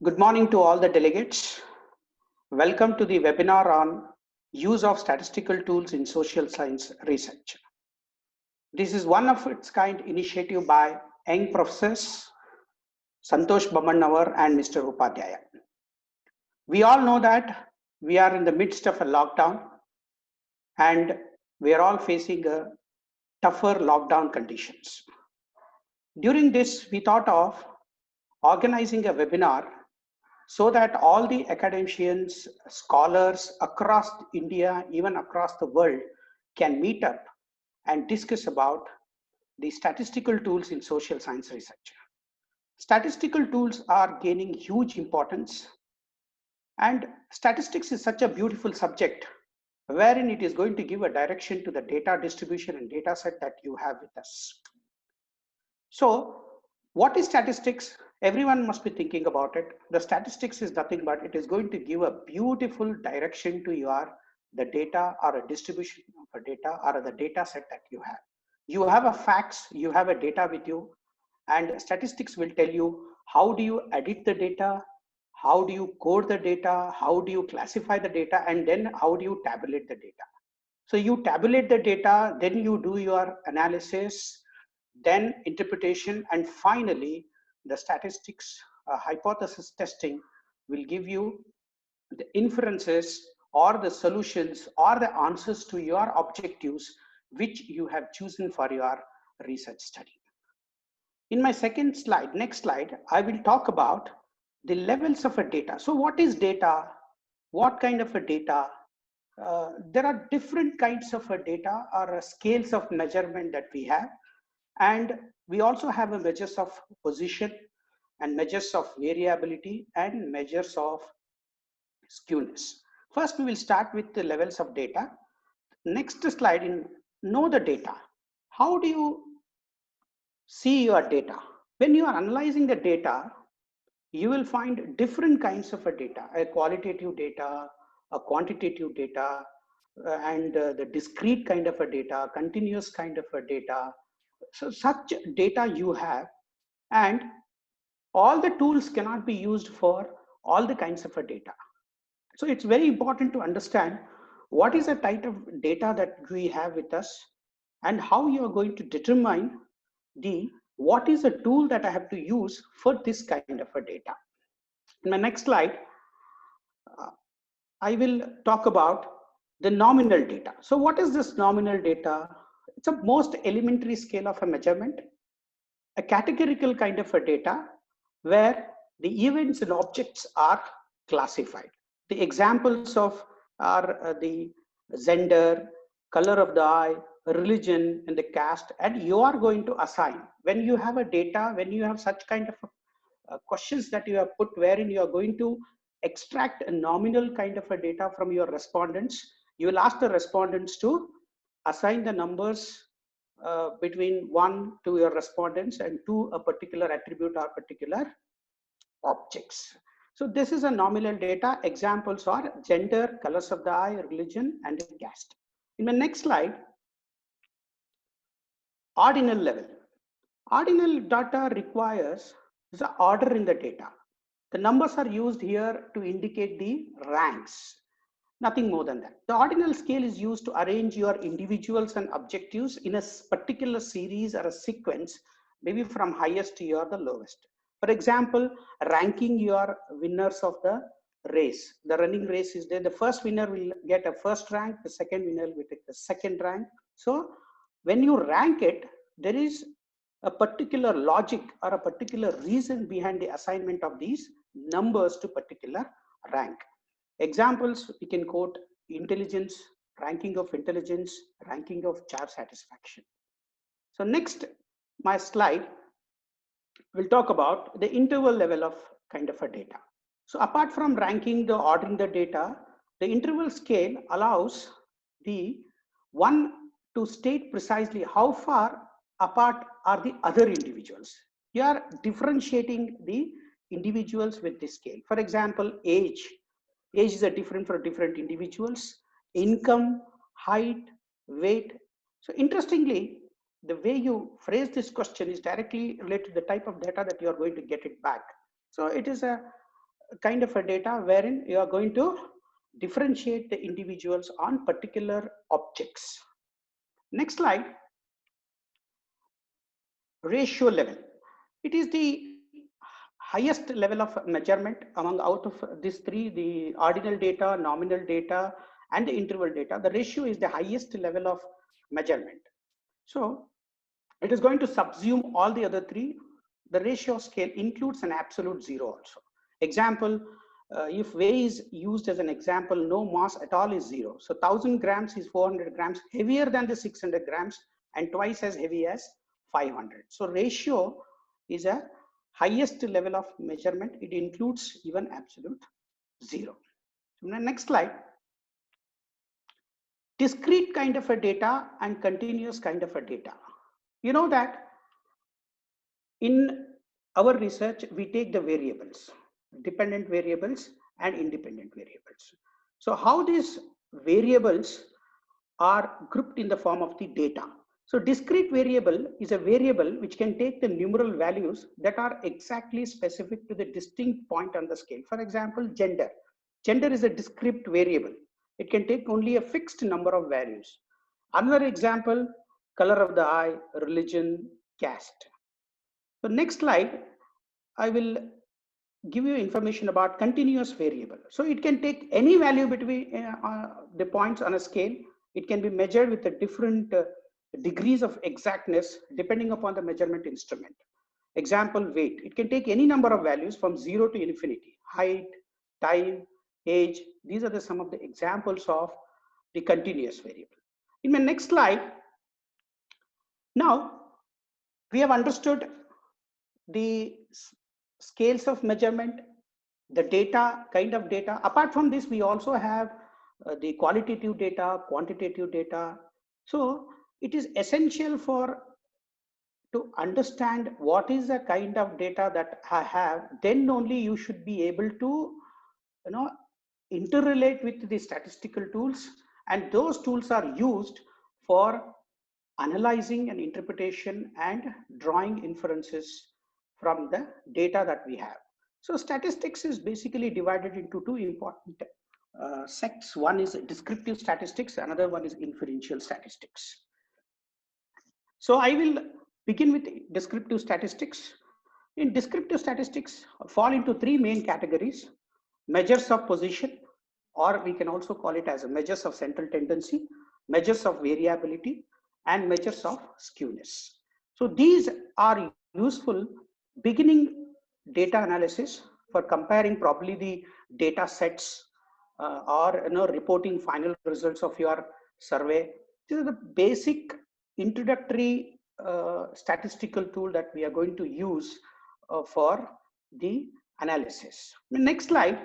Good morning to all the delegates. Welcome to the webinar on use of statistical tools in social science research. This is one of its kind initiative by young professors Santosh Bamannavar and Mr. Upadhyaya. We all know that we are in the midst of a lockdown and we are all facing a tougher lockdown conditions. During this, we thought of organizing a webinar so that all the academicians, scholars across India, even across the world, can meet up and discuss about the statistical tools in social science research. Statistical tools are gaining huge importance, and statistics is such a beautiful subject wherein it is going to give a direction to the data distribution and data set that you have with us. So, what is statistics? Everyone must be thinking about it. The statistics is nothing but it is going to give a beautiful direction to the data or a distribution of a data or the data set that you have. You have a facts, you have a data with you, and statistics will tell you how do you edit the data, how do you code the data, how do you classify the data, and then how do you tabulate the data. So you tabulate the data, then you do your analysis, then interpretation, and finally the statistics hypothesis testing will give you the inferences or the solutions or the answers to your objectives which you have chosen for your research study. In my second slide, next slide, I will talk about the levels of a data. So what is data? What kind of a data? There are different kinds of a data or scales of measurement that we have. And we also have a measures of position and measures of variability and measures of skewness. First, we will start with the levels of data. Next slide in know the data. How do you see your data? When you are analyzing the data, you will find different kinds of a data, a qualitative data, a quantitative data, and the discrete kind of a data, continuous kind of a data. So such data you have, and all the tools cannot be used for all the kinds of a data. So it's very important to understand what is the type of data that we have with us and how you are going to determine what is the tool that I have to use for this kind of a data. In my next slide, I will talk about the nominal data. So what is this nominal data? It's a most elementary scale of a measurement, a categorical kind of a data where the events and objects are classified. The examples of are the gender, color of the eye, religion, and the caste, and you are going to assign. When you have a data, when you have such kind of questions that you have put wherein you are going to extract a nominal kind of a data from your respondents, you will ask the respondents to assign the numbers between 1 to your respondents and 2 a particular attribute or particular objects. So this is a nominal data. Examples are gender, colors of the eye, religion, and caste. In my next slide, ordinal level. Ordinal data requires the order in the data. The numbers are used here to indicate the ranks, nothing more than that. The ordinal scale is used to arrange your individuals and objectives in a particular series or a sequence, maybe from highest to the lowest. For example, ranking your winners of the race. The running race is there. The first winner will get a first rank, the second winner will take the second rank. So when you rank it, there is a particular logic or a particular reason behind the assignment of these numbers to particular rank. Examples we can quote: intelligence, ranking of intelligence, ranking of job satisfaction. So next, my slide will talk about the interval level of kind of a data. So apart from ranking, the ordering the data, the interval scale allows the one to state precisely how far apart are the other individuals. You are differentiating the individuals with this scale. For example, age is a different for different individuals, income, height, weight. So interestingly, the way you phrase this question is directly related to the type of data that you are going to get it back. So it is a kind of a data wherein you are going to differentiate the individuals on particular objects. Next slide. Ratio level. It is the highest level of measurement among out of these three, the ordinal data, nominal data, and the interval data. The ratio is the highest level of measurement. So it is going to subsume all the other three. The ratio scale includes an absolute zero also. Example, if weight is used as an example, no mass at all is zero. So 1000 grams is 400 grams heavier than the 600 grams and twice as heavy as 500. So ratio is a highest level of measurement. It includes even absolute zero. So next slide. Discrete kind of a data and continuous kind of a data. You know that in our research, we take the variables, dependent variables and independent variables. So how these variables are grouped in the form of the data. So discrete variable is a variable which can take the numeral values that are exactly specific to the distinct point on the scale. For example, gender. Gender is a discrete variable. It can take only a fixed number of values. Another example, color of the eye, religion, caste. So next slide, I will give you information about continuous variable. So it can take any value between the points on a scale. It can be measured with a different degrees of exactness depending upon the measurement instrument. Example, weight. It can take any number of values from 0 to infinity. Height, time, age. These are some of the examples of the continuous variable. In my next slide, now we have understood the scales of measurement, the data, kind of data. Apart from this, we also have the qualitative data, quantitative data. So it is essential to understand what is the kind of data that I have, then only you should be able to, interrelate with the statistical tools, and those tools are used for analyzing and interpretation and drawing inferences from the data that we have. So statistics is basically divided into two important sects. One is descriptive statistics, another one is inferential statistics. So I will begin with descriptive statistics. In descriptive statistics fall into three main categories: measures of position, or we can also call it as measures of central tendency, measures of variability, and measures of skewness. So these are useful beginning data analysis for comparing probably the data sets or reporting final results of your survey. These are the basic introductory statistical tool that we are going to use for the analysis. The next slide,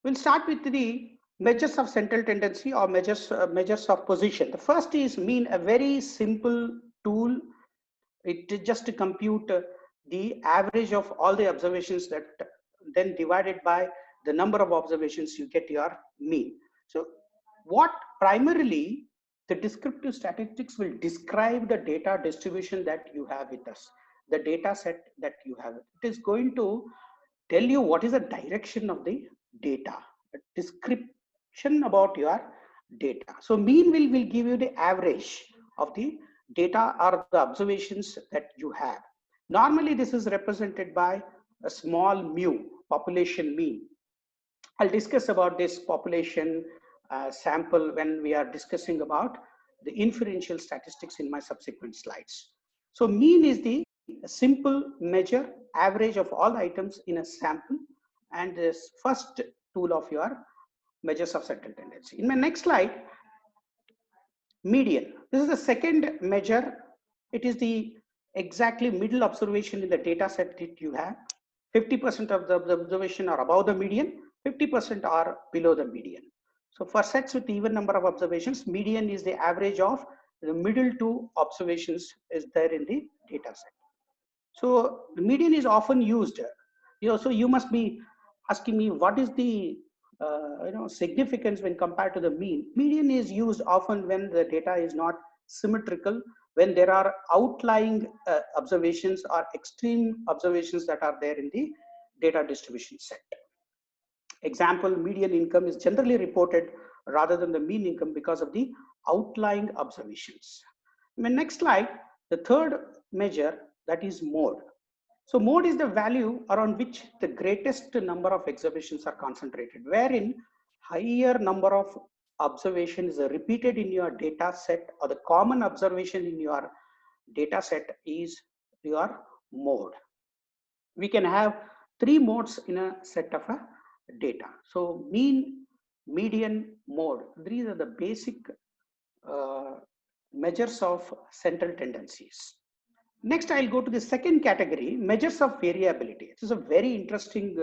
we'll start with the measures of central tendency or measures of position. The first is mean, a very simple tool. It is just to compute the average of all the observations, that then divided by the number of observations, you get your mean. So what primarily the descriptive statistics will describe the data distribution that you have with us, the data set that you have. It is going to tell you what is the direction of the data, a description about your data. So mean will give you the average of the data or the observations that you have. Normally this is represented by a small mu, population mean. I'll discuss about this population sample when we are discussing about the inferential statistics in my subsequent slides. So mean is the simple measure average of all items in a sample, and this first tool of your measures of central tendency. In my next slide, median. This is the second measure. It is the exactly middle observation in the data set that you have. 50% of the observation are above the median, 50% are below the median. So for sets with even number of observations, median is the average of the middle two observations is there in the data set. So the median is often used. So you must be asking me, what is the significance when compared to the mean? Median is used often when the data is not symmetrical when there are outlying observations or extreme observations that are there in the data distribution set. Example, median income is generally reported rather than the mean income because of the outlying observations. In the next slide, the third measure, that is mode. So mode is the value around which the greatest number of observations are concentrated, wherein higher number of observations is repeated in your data set, or the common observation in your data set is your mode. We can have 3 modes in a set of a data. So mean, median, mode. These are the basic measures of central tendencies. Next, I'll go to the second category, measures of variability. It is a very interesting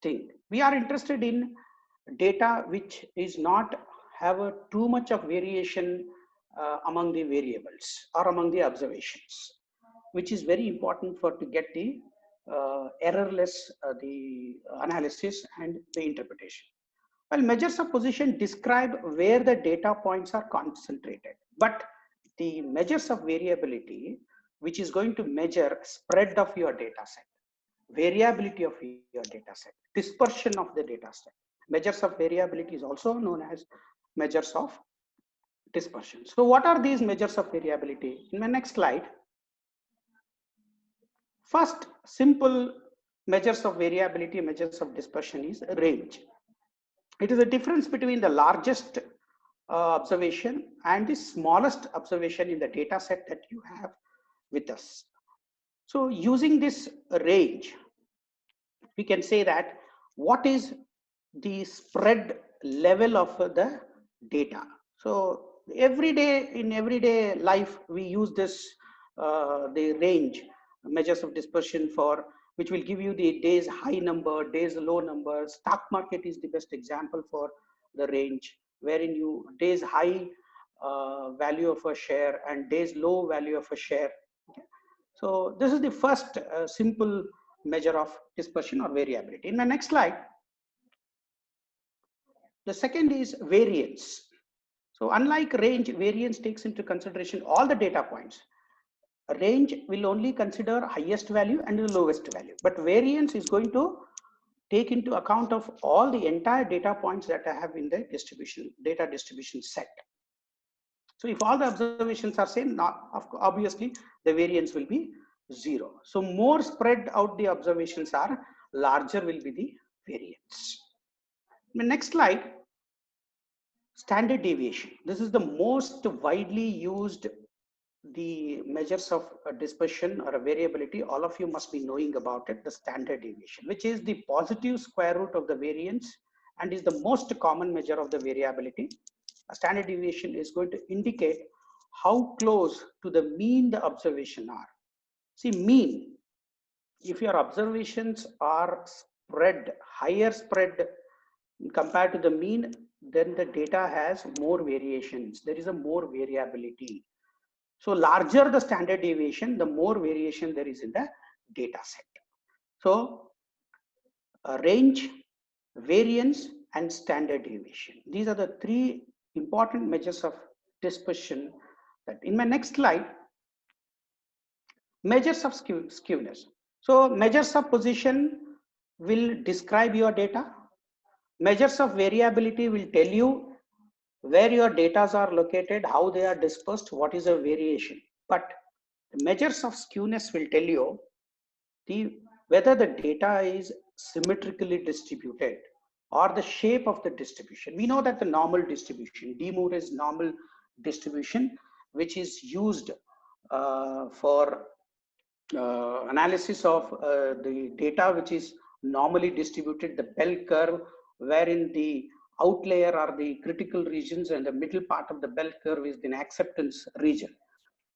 thing. We are interested in data which is not have too much of variation among the variables or among the observations, which is very important for to get the errorless the analysis and the interpretation. Well, measures of position describe where the data points are concentrated, but the measures of variability, which is going to measure spread of your data set, variability of your data set, dispersion of the data set. Measures of variability is also known as measures of dispersion. So what are these measures of variability? In my next slide, first simple measures of variability, measures of dispersion is range. It is a difference between the largest observation and the smallest observation in the data set that you have with us. So using this range, we can say that what is the spread level of the data. So in everyday life, we use this the range measures of dispersion for which will give you the days high number, days low number. Stock market is the best example for the range, wherein you days high value of a share and days low value of a share. Okay. So this is the first simple measure of dispersion or variability. In my next slide, the second is variance. So unlike range, variance takes into consideration all the data points. A range will only consider highest value and the lowest value, but variance is going to take into account of all the entire data points that I have in the data distribution set. So if all the observations are same, obviously the variance will be 0. So more spread out the observations are, larger will be the variance. The next slide, standard deviation. This is the most widely used the measures of dispersion or a variability. All of you must be knowing about it, the standard deviation, which is the positive square root of the variance and is the most common measure of the variability. A standard deviation is going to indicate how close to the mean the observation are. See, mean, if your observations are spread, higher spread compared to the mean, then the data has more variations. There is a more variability. So larger the standard deviation, the more variation there is in the data set. So range, variance, and standard deviation. These are the 3 important measures of dispersion. That in my next slide, measures of skewness. So measures of position will describe your data. Measures of variability will tell you where your data are located, how they are dispersed, what is a variation. But the measures of skewness will tell you whether the data is symmetrically distributed or the shape of the distribution. We know that the normal distribution, De Moivre's normal distribution, which is used for analysis of the data which is normally distributed, the bell curve, wherein the outlier are the critical regions and the middle part of the bell curve is the acceptance region.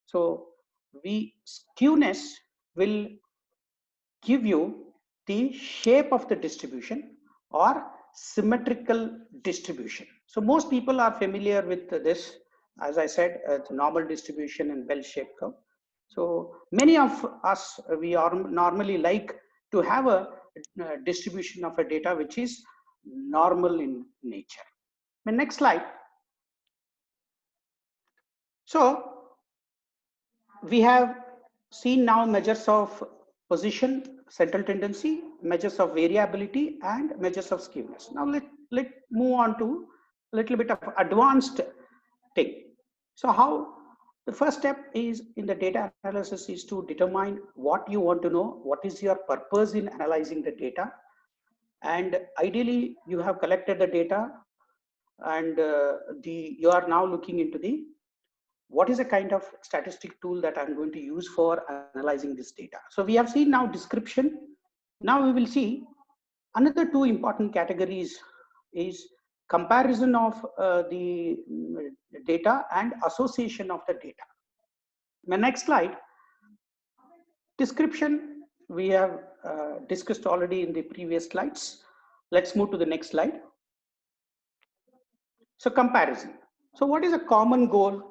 So skewness will give you the shape of the distribution or symmetrical distribution. So most people are familiar with this. As I said, it's normal distribution and bell-shaped curve. So many of us, we are normally like to have a distribution of a data which is normal in nature. My next slide. So We have seen now measures of position, central tendency, measures of variability, and measures of skewness. Now let move on to a little bit of advanced thing. So how the first step is in the data analysis is to determine what you want to know, what is your purpose in analyzing the data, and ideally you have collected the data, and you are now looking into the what is a kind of statistic tool that I'm going to use for analyzing this data. So we have seen now description. Now we will see another two important categories is comparison of the data and association of the data. The next slide, description, we have discussed already in the previous slides. Let's move to the next slide. So comparison. So what is a common goal?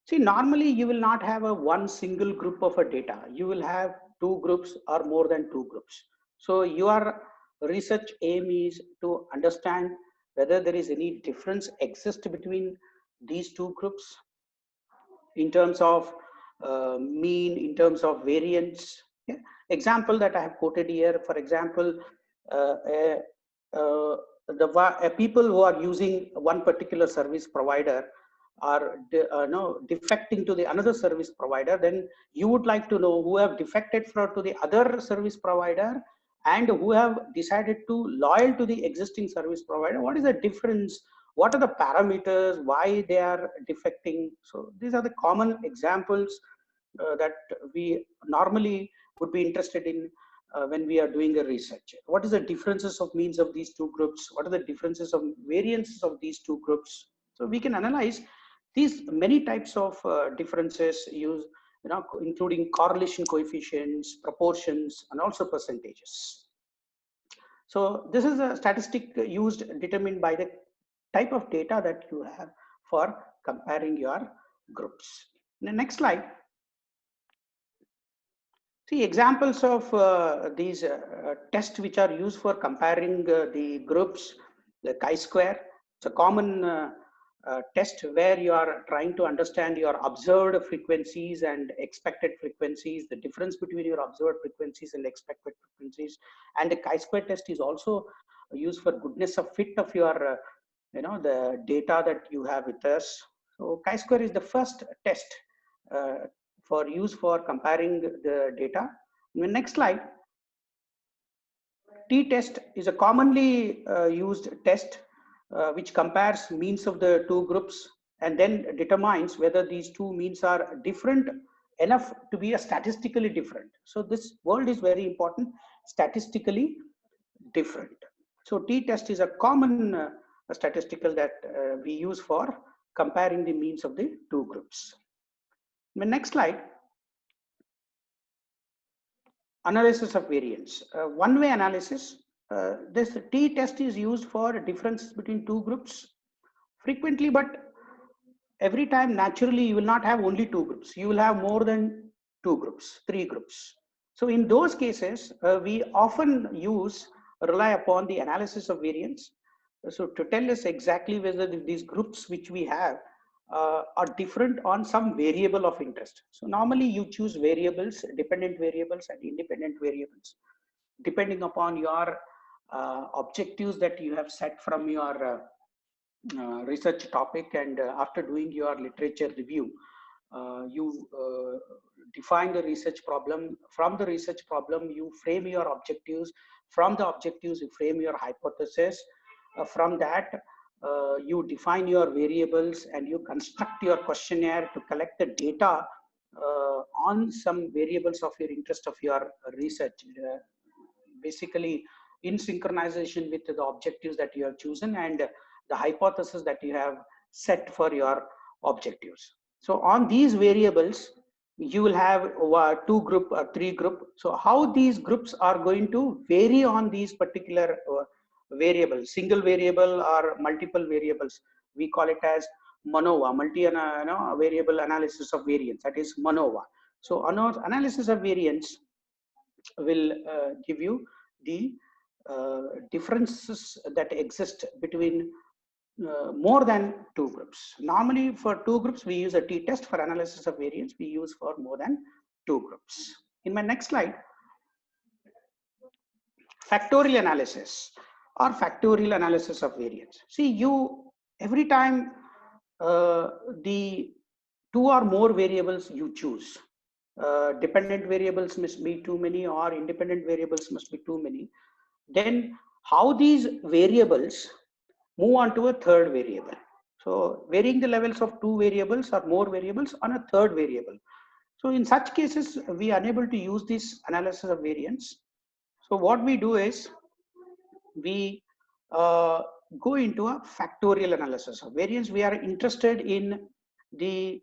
See, normally you will not have a one single group of a data. You will have two groups or more than two groups. So your research aim is to understand whether there is any difference exist between these two groups in terms of mean, in terms of variance. Yeah. Example that I have quoted here, for example, people who are using one particular service provider are defecting to the another service provider, then you would like to know who have defected to the other service provider and who have decided to loyal to the existing service provider. What is the difference? What are the parameters? Why they are defecting? So these are the common examples that we normally would be interested in when we are doing a research. What is the differences of means of these two groups? What are the differences of variances of these two groups? So we can analyze these many types of differences used, including correlation coefficients, proportions, and also percentages. So this is a statistic used determined by the type of data that you have for comparing your groups. In the next slide, see examples of these tests which are used for comparing the groups. The chi-square, it's a common test where you are trying to understand your observed frequencies and expected frequencies, the difference between your observed frequencies and expected frequencies. And the chi-square test is also used for goodness of fit of your the data that you have with us. So chi-square is the first test for use for comparing the data. In the next slide, t-test is a commonly used test which compares means of the two groups and then determines whether these two means are different enough to be a statistically different. So this word is very important, statistically different. So t-test is a common statistical that we use for comparing the means of the two groups. The next slide, analysis of variance. One-way analysis. This t-test is used for differences between two groups frequently, but every time naturally you will not have only two groups. You will have more than two groups, three groups. So in those cases, we often rely upon the analysis of variance. So to tell us exactly whether these groups which we have are different on some variable of interest. So normally you choose variables, dependent variables and independent variables, depending upon your objectives that you have set from your research topic. And after doing your literature review, you define the research problem. From the research problem, you frame your objectives. From the objectives, you frame your hypothesis. From that, you define your variables and you construct your questionnaire to collect the data on some variables of your interest of your research, basically in synchronization with the objectives that you have chosen and the hypothesis that you have set for your objectives. So on these variables, you will have two group or three group. So how these groups are going to vary on these particular variables, single variable or multiple variables. We call it as MANOVA, variable analysis of variance. That is MANOVA. So analysis of variance will give you the differences that exist between more than two groups. Normally for two groups, we use a t-test. For analysis of variance, we use for more than two groups. In my next slide, factorial analysis or factorial analysis of variance. See, every time the two or more variables you choose, dependent variables must be too many or independent variables must be too many, then how these variables move on to a third variable. So varying the levels of two variables or more variables on a third variable. So in such cases, we are unable to use this analysis of variance. So what we do is we go into a factorial analysis of variance. We are interested in the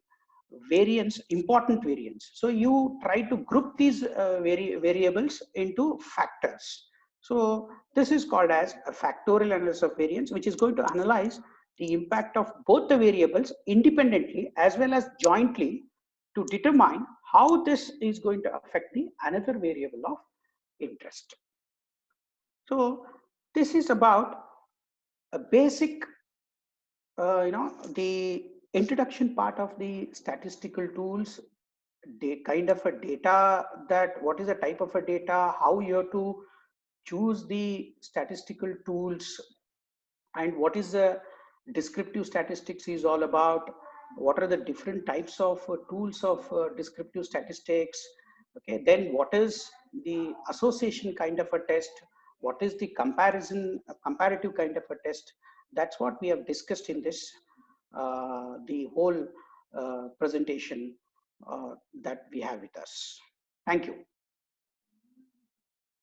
variance, important variance. So you try to group these variables into factors. So this is called as a factorial analysis of variance, which is going to analyze the impact of both the variables independently as well as jointly to determine how this is going to affect the another variable of interest. So this is about a basic, the introduction part of the statistical tools, kind of a data, that what is the type of a data, how you have to choose the statistical tools, and what is the descriptive statistics is all about, what are the different types of tools of descriptive statistics. Okay, then what is the association kind of a test, what is the comparative kind of a test. That's what we have discussed in this the whole presentation that we have with us. Thank you.